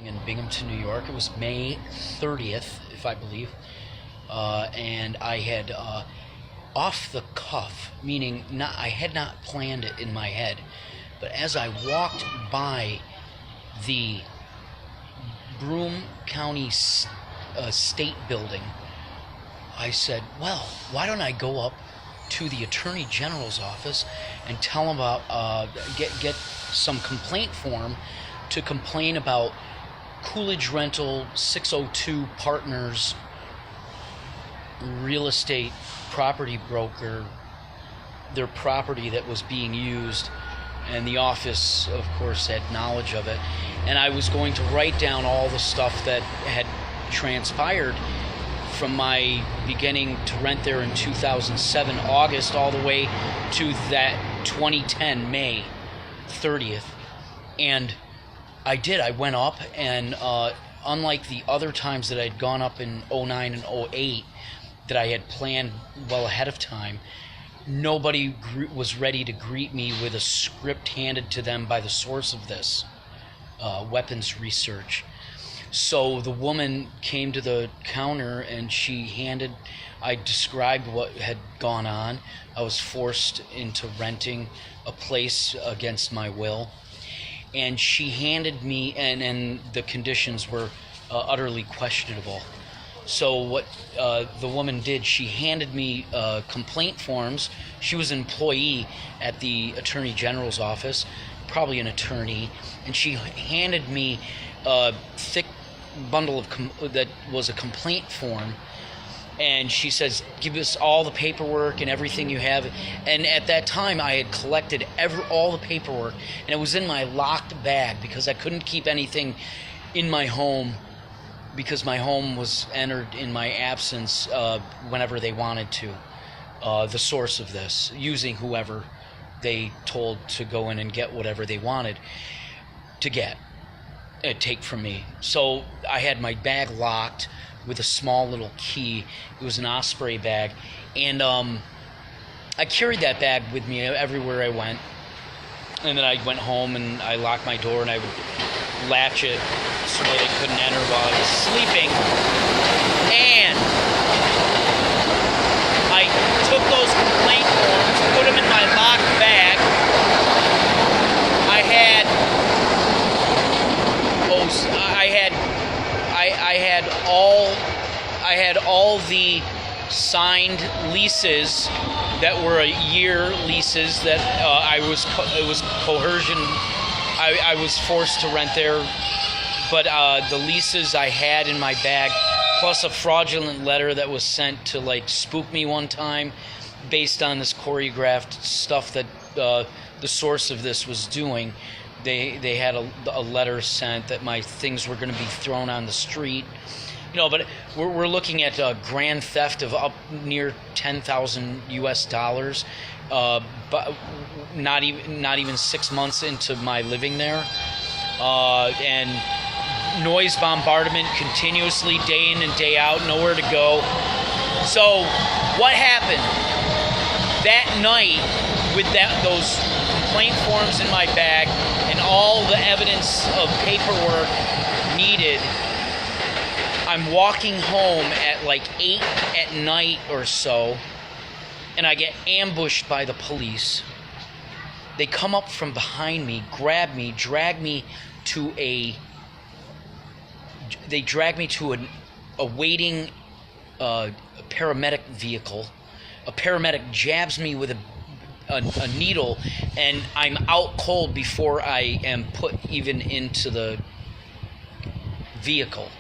in Binghamton, New York. It was May 30th, if I believe, and I had off the cuff, meaning I had not planned it in my head, but as I walked by the Broome County State Building, I said, well, why don't I go up to the Attorney General's office and tell him about get some complaint form to complain about Coolidge Rental 602 Partners real estate property broker, their property that was being used, and the office of course had knowledge of it, and I was going to write down all the stuff that had transpired from my beginning to rent there in 2007 August all the way to that 2010 May 30th. And I did. I went up, and unlike the other times that I'd gone up in 09 and 08 that I had planned well ahead of time, nobody was ready to greet me with a script handed to them by the source of this weapons research. So the woman came to the counter and I described what had gone on. I was forced into renting a place against my will. And she handed me, and the conditions were utterly questionable. So what the woman did, she handed me complaint forms. She was an employee at the Attorney General's office, probably an attorney, and she handed me a thick bundle that was a complaint form. And she says, give us all the paperwork and everything you have. And at that time, I had collected all the paperwork, and it was in my locked bag because I couldn't keep anything in my home because my home was entered in my absence whenever they wanted to. The source of this, using whoever they told to go in and get whatever they wanted to take from me. So I had my bag locked with a small little key. It was an Osprey bag, and I carried that bag with me everywhere I went. And then I went home and I locked my door and I would latch it so they couldn't enter while I was sleeping. And I took those complaint forms, put them in my locked bag. I had all the signed leases that were year leases that it was coercion. I was forced to rent there, but the leases I had in my bag, plus a fraudulent letter that was sent to spook me one time based on this choreographed stuff that the source of this was doing. They had a letter sent that my things were going to be thrown on the street. But we're looking at grand theft of up near $10,000 US, but not even 6 months into my living there, and noise bombardment continuously, day in and day out, nowhere to go. So what happened that night with those complaint forms in my bag and all the evidence of paperwork needed? I'm walking home at 8 at night or so, and I get ambushed by the police. They come up from behind me, grab me, drag me to a waiting paramedic vehicle. A paramedic jabs me with a needle, and I'm out cold before I am put even into the vehicle.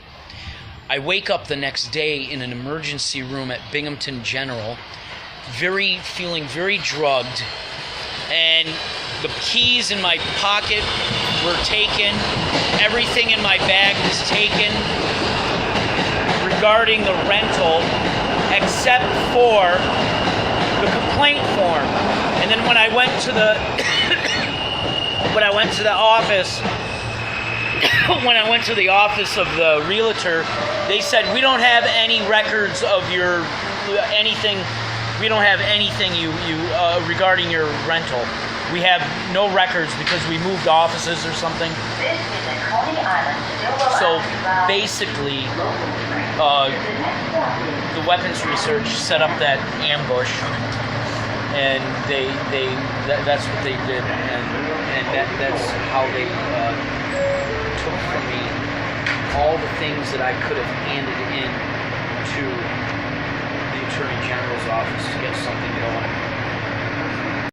I wake up the next day in an emergency room at Binghamton General, feeling very drugged, and the keys in my pocket were taken. Everything in my bag was taken regarding the rental, except for the complaint form. And then when I went to the office of the realtor, they said, we don't have any records of your anything. We don't have anything regarding your rental. We have no records because we moved offices or something. basically, the weapons research set up that ambush, and that's what they did, and that's how they took from me all the things that I could have handed in to the Attorney General's office to get something